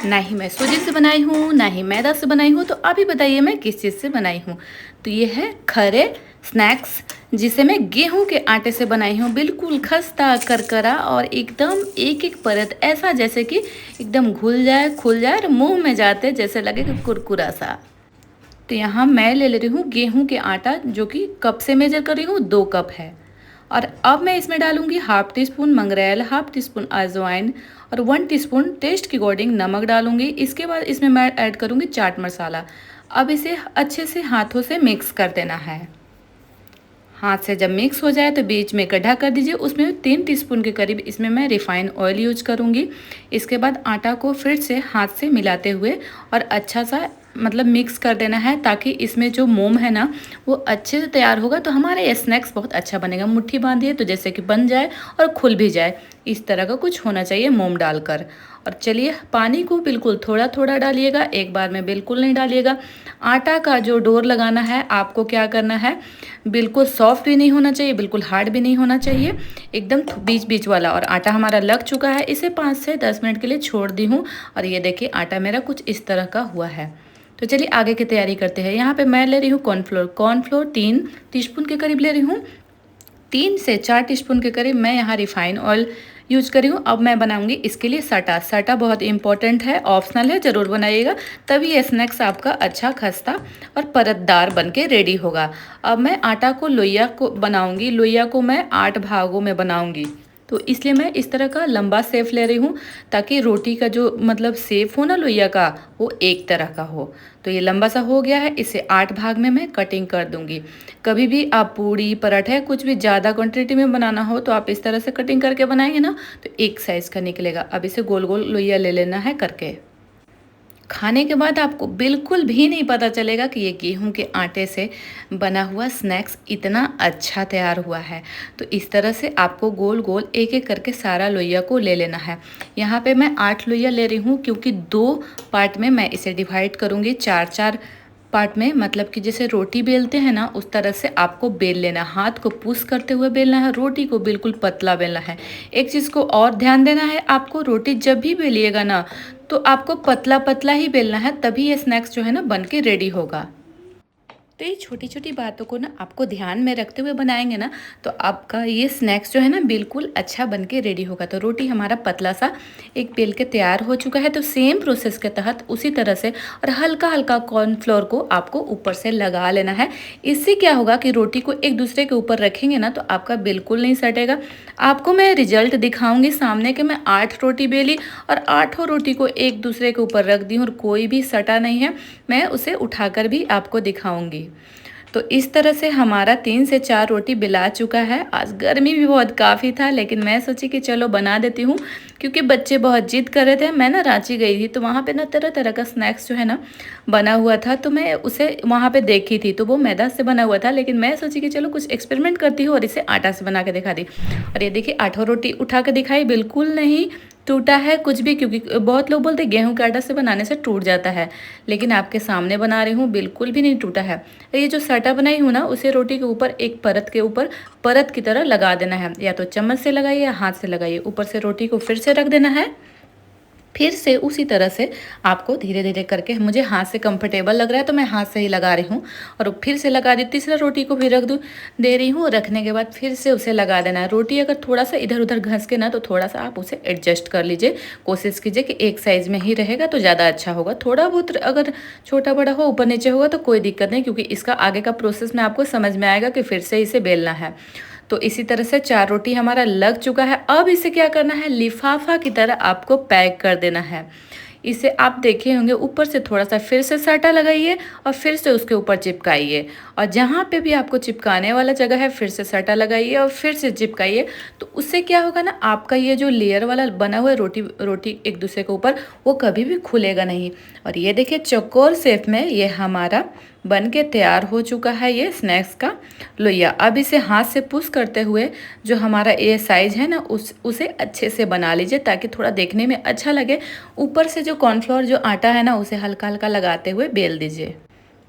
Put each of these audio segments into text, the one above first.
ना ही मैं सूजी से बनाई हूँ, ना ही मैदा से बनाई हूँ। तो अभी बताइए मैं किस चीज़ से बनाई हूँ। तो ये है खरे स्नैक्स, जिसे मैं गेहूं के आटे से बनाई हूँ। बिल्कुल खस्ता करकरा और एकदम एक एक परत ऐसा जैसे कि एकदम घुल जाए, खुल जाए और मुंह में जाते जैसे लगे कि कुरकुरा सा। तो यहाँ मैं ले रही हूँ गेहूं के आटा, जो कि कप से मेजर कर रही हूँ, 2 कप है। और अब मैं इसमें डालूंगी half tea spoon mongrel, half tea spoon अजवाइन और 1 टीस्पून टेस्ट के अकॉर्डिंग नमक डालूंगी। इसके बाद इसमें मैं ऐड करूंगी चाट मसाला। अब इसे अच्छे से हाथों से मिक्स कर देना है। हाथ से जब मिक्स हो जाए तो बीच में गड्ढा कर दीजिए। उसमें 3 टीस्पून के करीब इसमें मैं रिफाइंड ऑयल यूज करूँगी। इसके बाद आटा को फिर से हाथ से मिलाते हुए और अच्छा सा मतलब मिक्स कर देना है, ताकि इसमें जो मोम है ना वो अच्छे से तैयार होगा तो हमारा ये स्नैक्स बहुत अच्छा बनेगा। मुट्ठी बांधिए तो जैसे कि बन जाए और खुल भी जाए, इस तरह का कुछ होना चाहिए मोम डालकर। और चलिए, पानी को बिल्कुल थोड़ा थोड़ा डालिएगा, एक बार में बिल्कुल नहीं डालिएगा। आटा का जो डोर लगाना है आपको क्या करना है, बिल्कुल सॉफ्ट भी नहीं होना चाहिए, बिल्कुल हार्ड भी नहीं होना चाहिए, एकदम बीच बीच वाला। और आटा हमारा लग चुका है, इसे 5 से 10 मिनट के लिए छोड़ दी हूँ। और ये देखिए आटा मेरा कुछ इस तरह का हुआ है। तो चलिए आगे की तैयारी करते हैं। यहाँ पे मैं ले रही हूँ कॉर्नफ्लोर। कॉर्नफ्लोर 3 टीस्पून के करीब ले रही हूँ। 3 से 4 टीस्पून के करीब मैं यहाँ रिफाइन ऑयल यूज करी हूँ। अब मैं बनाऊंगी इसके लिए सटा। सटा बहुत इंपॉर्टेंट है, ऑप्शनल है, ज़रूर बनाइएगा, तभी ये स्नैक्स आपका अच्छा खस्ता और परतदार बन के रेडी होगा। अब मैं आटा को लोइया को बनाऊंगी। लोइया को मैं 8 भागों में बनाऊंगी, तो इसलिए मैं इस तरह का लंबा सेफ ले रही हूँ, ताकि रोटी का जो मतलब सेफ हो ना लोइया का, वो एक तरह का हो। तो ये लंबा सा हो गया है, इसे 8 भाग में मैं कटिंग कर दूंगी। कभी भी आप पूड़ी पराठे कुछ भी ज़्यादा क्वांटिटी में बनाना हो तो आप इस तरह से कटिंग करके बनाएंगे ना तो एक साइज़ का निकलेगा। अब इसे गोल गोल लोइया ले लेना है करके। खाने के बाद आपको बिल्कुल भी नहीं पता चलेगा कि ये गेहूं के आटे से बना हुआ स्नैक्स इतना अच्छा तैयार हुआ है। तो इस तरह से आपको गोल गोल एक एक करके सारा लोइया को ले लेना है। यहाँ पे मैं 8 लोइया ले रही हूँ, क्योंकि 2 पार्ट में मैं इसे डिवाइड करूँगी, 4-4 पार्ट में। मतलब कि जैसे रोटी बेलते हैं ना उस तरह से आपको बेल लेना, हाथ को पुश करते हुए बेलना है, रोटी को बिल्कुल पतला बेलना है। एक चीज़ को और ध्यान देना है, आपको रोटी जब भी बेलिएगा ना तो आपको पतला पतला ही बेलना है, तभी ये स्नैक्स जो है ना बन के रेडी होगा। तो ये छोटी छोटी बातों को ना आपको ध्यान में रखते हुए बनाएंगे ना तो आपका ये स्नैक्स जो है ना बिल्कुल अच्छा बन के रेडी होगा। तो रोटी हमारा पतला सा एक बेल के तैयार हो चुका है। तो सेम प्रोसेस के तहत उसी तरह से और हल्का हल्का कॉर्नफ्लोर को आपको ऊपर से लगा लेना है। इससे क्या होगा कि रोटी को एक दूसरे के ऊपर रखेंगे ना तो आपका बिल्कुल नहीं सटेगा। आपको मैं रिजल्ट दिखाऊंगी सामने के मैं 8 रोटी बेली और 8 रोटी को एक दूसरे के ऊपर रख दी हूँ और कोई भी सटा नहीं है। मैं उसे उठाकर भी आपको दिखाऊंगी। तो इस तरह से हमारा 3 से 4 रोटी बिला चुका है। आज गर्मी भी बहुत काफ़ी था, लेकिन मैं सोची कि चलो बना देती हूँ, क्योंकि बच्चे बहुत जिद कर रहे थे। मैं ना रांची गई थी तो वहाँ पे ना तरह तरह का स्नैक्स जो है ना बना हुआ था, तो मैं उसे वहाँ पे देखी थी। तो वो मैदा से बना हुआ था, लेकिन मैं सोची कि चलो कुछ एक्सपेरिमेंट करती हूँ और इसे आटा से बना के दिखा दी। और ये देखिए 8 रोटी उठा के दिखाई, बिल्कुल नहीं टूटा है कुछ भी, क्योंकि बहुत लोग बोलते हैं गेहूं के आटा से बनाने से टूट जाता है, लेकिन आपके सामने बना रही हूँ, बिल्कुल भी नहीं टूटा है। ये जो सटा बनाई हूँ ना उसे रोटी के ऊपर एक परत के ऊपर परत की तरह लगा देना है। या तो चम्मच से लगाइए या हाथ से लगाइए। ऊपर से रोटी को फिर से रख देना है। फिर से उसी तरह से आपको धीरे धीरे करके, मुझे हाथ से कंफर्टेबल लग रहा है तो मैं हाथ से ही लगा रही हूँ। और फिर से लगा दी, तीसरा रोटी को भी रख दूँ दे रही हूँ। रखने के बाद फिर से उसे लगा देना है। रोटी अगर थोड़ा सा इधर उधर घस के ना तो थोड़ा सा आप उसे एडजस्ट कर लीजिए। कोशिश कीजिए कि एक साइज़ में ही रहेगा तो ज़्यादा अच्छा होगा। थोड़ा बहुत अगर छोटा बड़ा हो ऊपर नीचे होगा तो कोई दिक्कत नहीं, क्योंकि इसका आगे का प्रोसेस में आपको समझ में आएगा कि फिर से इसे बेलना है। तो इसी तरह से 4 रोटी हमारा लग चुका है। अब इसे क्या करना है, लिफाफा की तरह आपको पैक कर देना है। इसे आप देखे होंगे ऊपर से थोड़ा सा फिर से साटा लगाइए और फिर से उसके ऊपर चिपकाइए। और जहाँ पे भी आपको चिपकाने वाला जगह है फिर से साटा लगाइए और फिर से चिपकाइए। तो उससे क्या होगा ना, आपका ये जो लेयर वाला बना हुआ है रोटी रोटी एक दूसरे के ऊपर, वो कभी भी खुलेगा नहीं। और ये देखिए चौकोर शेप में ये हमारा बन के तैयार हो चुका है ये स्नैक्स का लोइया। अब इसे हाथ से पुश करते हुए जो हमारा ये साइज़ है ना उसे अच्छे से बना लीजिए, ताकि थोड़ा देखने में अच्छा लगे। ऊपर से जो कॉर्नफ्लोर जो आटा है ना उसे हल्का हल्का लगाते हुए बेल दीजिए।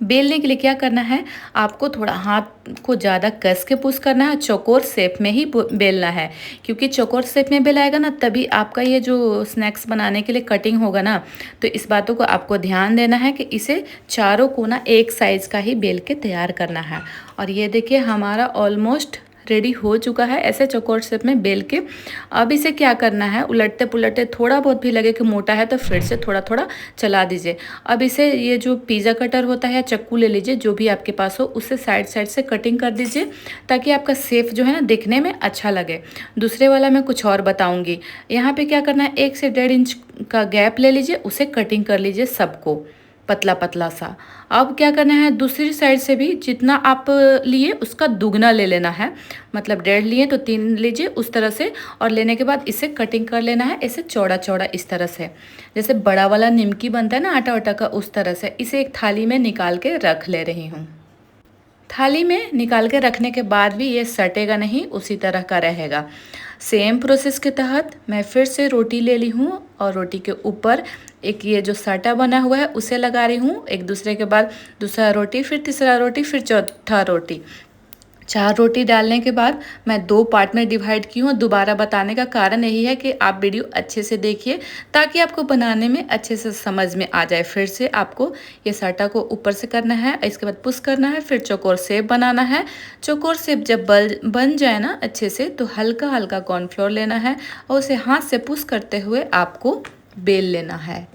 बेलने के लिए क्या करना है, आपको थोड़ा हाथ को ज़्यादा कस के पुश करना है, चौकोर शेप में ही बेलना है, क्योंकि चौकोर शेप में बेलाएगा ना तभी आपका ये जो स्नैक्स बनाने के लिए कटिंग होगा ना। तो इस बातों को आपको ध्यान देना है कि इसे चारों को ना एक साइज़ का ही बेल के तैयार करना है। और ये देखिए हमारा ऑलमोस्ट रेडी हो चुका है ऐसे चौकोर शेप में बेल के। अब इसे क्या करना है, उलटते पुलटते थोड़ा बहुत भी लगे कि मोटा है तो फिर से थोड़ा थोड़ा चला दीजिए। अब इसे ये जो पिज़्ज़ा कटर होता है या चक्कू ले लीजिए, जो भी आपके पास हो, उससे साइड साइड से कटिंग कर दीजिए ताकि आपका शेप जो है ना दिखने में अच्छा लगे। दूसरे वाला मैं कुछ और बताऊँगी। यहाँ पर क्या करना है, 1 से 1.5 इंच का गैप ले लीजिए, उसे कटिंग कर लीजिए सबको पतला पतला सा। अब क्या करना है, दूसरी साइड से भी जितना आप लिए उसका दुगना ले लेना है, मतलब 1.5 लिए तो 3 लीजिए उस तरह से। और लेने के बाद इसे कटिंग कर लेना है ऐसे चौड़ा चौड़ा इस तरह से, जैसे बड़ा वाला निमकी बनता है ना आटा वाटा का, उस तरह से। इसे एक थाली में निकाल के रख ले रही हूँ। थाली में निकाल के रखने के बाद भी ये सटेगा नहीं, उसी तरह का रहेगा। सेम प्रोसेस के तहत मैं फिर से रोटी ले ली हूँ और रोटी के ऊपर एक ये जो साटा बना हुआ है उसे लगा रही हूँ, एक दूसरे के बाद दूसरा रोटी, फिर तीसरा रोटी, फिर चौथा रोटी। 4 रोटी डालने के बाद मैं 2 पार्ट में डिवाइड की हूँ। दोबारा बताने का कारण यही है कि आप वीडियो अच्छे से देखिए ताकि आपको बनाने में अच्छे से समझ में आ जाए। फिर से आपको ये साटा को ऊपर से करना है, इसके बाद पुश करना है, फिर चौकोर शेप बनाना है। चौकोर शेप जब बन जाए ना अच्छे से तो हल्का हल्का कॉर्नफ्लोर लेना है और उसे हाथ से पुश करते हुए आपको बेल लेना है।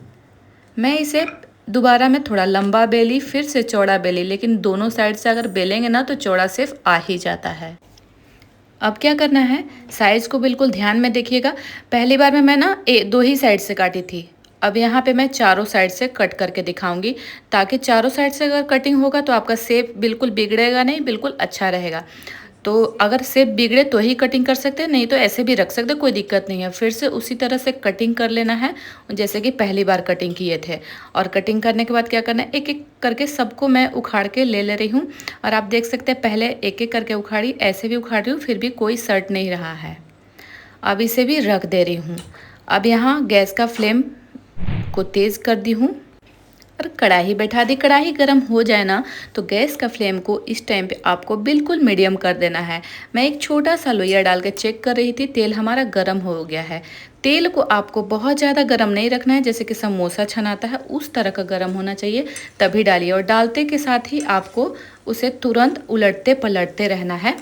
मैं इसे दोबारा में थोड़ा लंबा बेली, फिर से चौड़ा बेली, लेकिन दोनों साइड से अगर बेलेंगे ना तो चौड़ा सिर्फ आ ही जाता है। अब क्या करना है, साइज़ को बिल्कुल ध्यान में देखिएगा। पहली बार में मैं ना 2 ही साइड से काटी थी, अब यहाँ पे मैं चारों साइड से कट करके दिखाऊंगी ताकि चारों साइड से अगर कटिंग होगा तो आपका शेप बिल्कुल बिगड़ेगा नहीं, बिल्कुल अच्छा रहेगा। तो अगर शेप बिगड़े तो ही कटिंग कर सकते हैं, नहीं तो ऐसे भी रख सकते, कोई दिक्कत नहीं है। फिर से उसी तरह से कटिंग कर लेना है जैसे कि पहली बार कटिंग किए थे। और कटिंग करने के बाद क्या करना है, एक एक करके सबको मैं उखाड़ के ले रही हूँ। और आप देख सकते हैं पहले एक एक करके उखाड़ी, ऐसे भी उखाड़ रही हूँ, फिर भी कोई सट नहीं रहा है। अब इसे भी रख दे रही हूँ। अब यहाँ गैस का फ्लेम को तेज़ कर दी हूँ और कढ़ाई बैठा दी। कढ़ाई गर्म हो जाए ना तो गैस का फ्लेम को इस टाइम पे आपको बिल्कुल मीडियम कर देना है। मैं एक छोटा सा लोइया डाल के चेक कर रही थी, तेल हमारा गर्म हो गया है। तेल को आपको बहुत ज़्यादा गर्म नहीं रखना है, जैसे कि समोसा छनाता है उस तरह का गर्म होना चाहिए, तभी डालिए। और डालते के साथ ही आपको उसे तुरंत उलटते पलटते रहना है,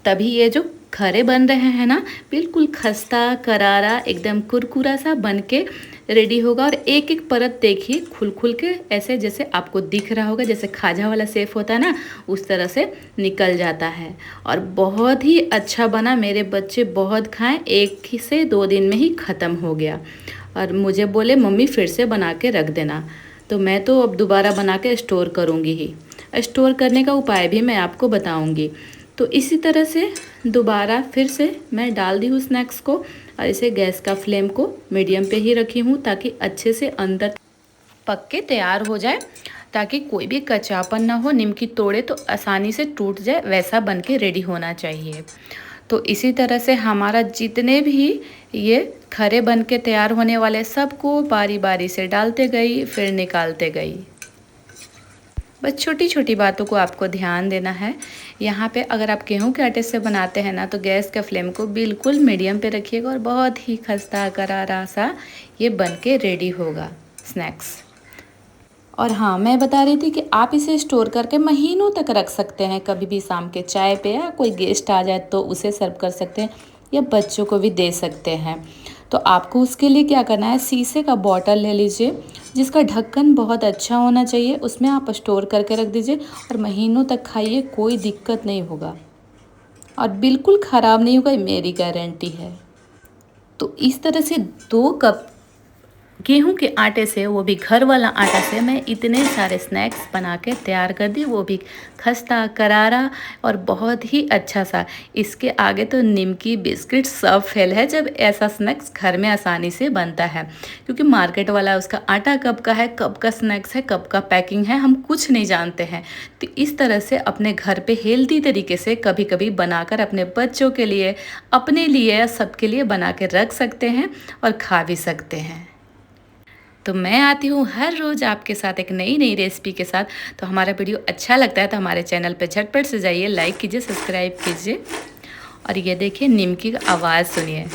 तभी ये जो खरे बन रहे हैं ना बिल्कुल खस्ता करारा एकदम कुरकुरा सा बन के रेडी होगा। और एक एक परत देखिए खुल खुल के ऐसे जैसे आपको दिख रहा होगा, जैसे खाजा वाला शेप होता है ना उस तरह से निकल जाता है। और बहुत ही अच्छा बना, मेरे बच्चे बहुत खाएं, 1 से 2 दिन में ही ख़त्म हो गया। और मुझे बोले मम्मी फिर से बना के रख देना, तो मैं तो अब दोबारा बना के स्टोर करूँगी ही। स्टोर करने का उपाय भी मैं आपको बताऊँगी। तो इसी तरह से दोबारा फिर से मैं डाल दी हूँ स्नैक्स को और इसे गैस का फ्लेम को मीडियम पे ही रखी हूँ ताकि अच्छे से अंदर पक के तैयार हो जाए, ताकि कोई भी कच्चापन ना हो, निमकी तोड़े तो आसानी से टूट जाए, वैसा बन के रेडी होना चाहिए। तो इसी तरह से हमारा जितने भी ये खरे बन के तैयार होने वाले सबको बारी बारी से डालते गई, फिर निकालते गई। बस छोटी छोटी बातों को आपको ध्यान देना है। यहाँ पे अगर आप गेहूं के आटे से बनाते हैं ना तो गैस का फ्लेम को बिल्कुल मीडियम पे रखिएगा और बहुत ही खस्ता करारा सा ये बन के रेडी होगा स्नैक्स। और हाँ, मैं बता रही थी कि आप इसे स्टोर करके महीनों तक रख सकते हैं, कभी भी शाम के चाय पे या कोई गेस्ट आ जाए तो उसे सर्व कर सकते हैं या बच्चों को भी दे सकते हैं। तो आपको उसके लिए क्या करना है, शीशे का बॉटल ले लीजिए जिसका ढक्कन बहुत अच्छा होना चाहिए, उसमें आप स्टोर करके रख दीजिए और महीनों तक खाइए, कोई दिक्कत नहीं होगा और बिल्कुल ख़राब नहीं होगा, मेरी गारंटी है। तो इस तरह से 2 कप गेहूं के आटे से, वो भी घर वाला आटा से, मैं इतने सारे स्नैक्स बना के तैयार कर दी, वो भी खस्ता करारा और बहुत ही अच्छा सा। इसके आगे तो निमकी बिस्किट सब फेल है जब ऐसा स्नैक्स घर में आसानी से बनता है, क्योंकि मार्केट वाला उसका आटा कब का है, कब का स्नैक्स है, कब का पैकिंग है, हम कुछ नहीं जानते हैं। तो इस तरह से अपने घर पे हेल्दी तरीके से कभी कभी बनाकर अपने बच्चों के लिए, अपने लिए, सबके लिए बना के रख सकते हैं और खा भी सकते हैं। तो मैं आती हूँ हर रोज़ आपके साथ एक नई नई रेसिपी के साथ। तो हमारा वीडियो अच्छा लगता है तो हमारे चैनल पे झटपट से जाइए, लाइक कीजिए, सब्सक्राइब कीजिए। और ये देखिए निमकी का आवाज़ सुनिए,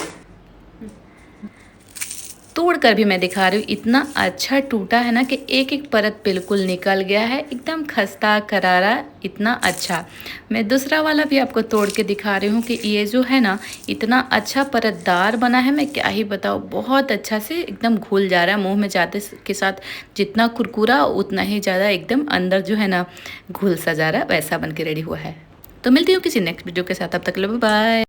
तोड़ कर भी मैं दिखा रही हूँ। इतना अच्छा टूटा है ना कि एक एक परत बिल्कुल निकल गया है, एकदम खस्ता करारा, इतना अच्छा। मैं दूसरा वाला भी आपको तोड़ के दिखा रही हूँ कि ये जो है ना इतना अच्छा परतदार बना है, मैं क्या ही बताऊँ। बहुत अच्छा से एकदम घुल जा रहा है मुंह में जाते के साथ, जितना कुरकुरा उतना ही ज़्यादा एकदम अंदर जो है ना घुल सा जा रहा है, वैसा बन के रेडी हुआ है। तो मिलती हूँ किसी नेक्स्ट वीडियो के साथ, तब तक के लिए बाय।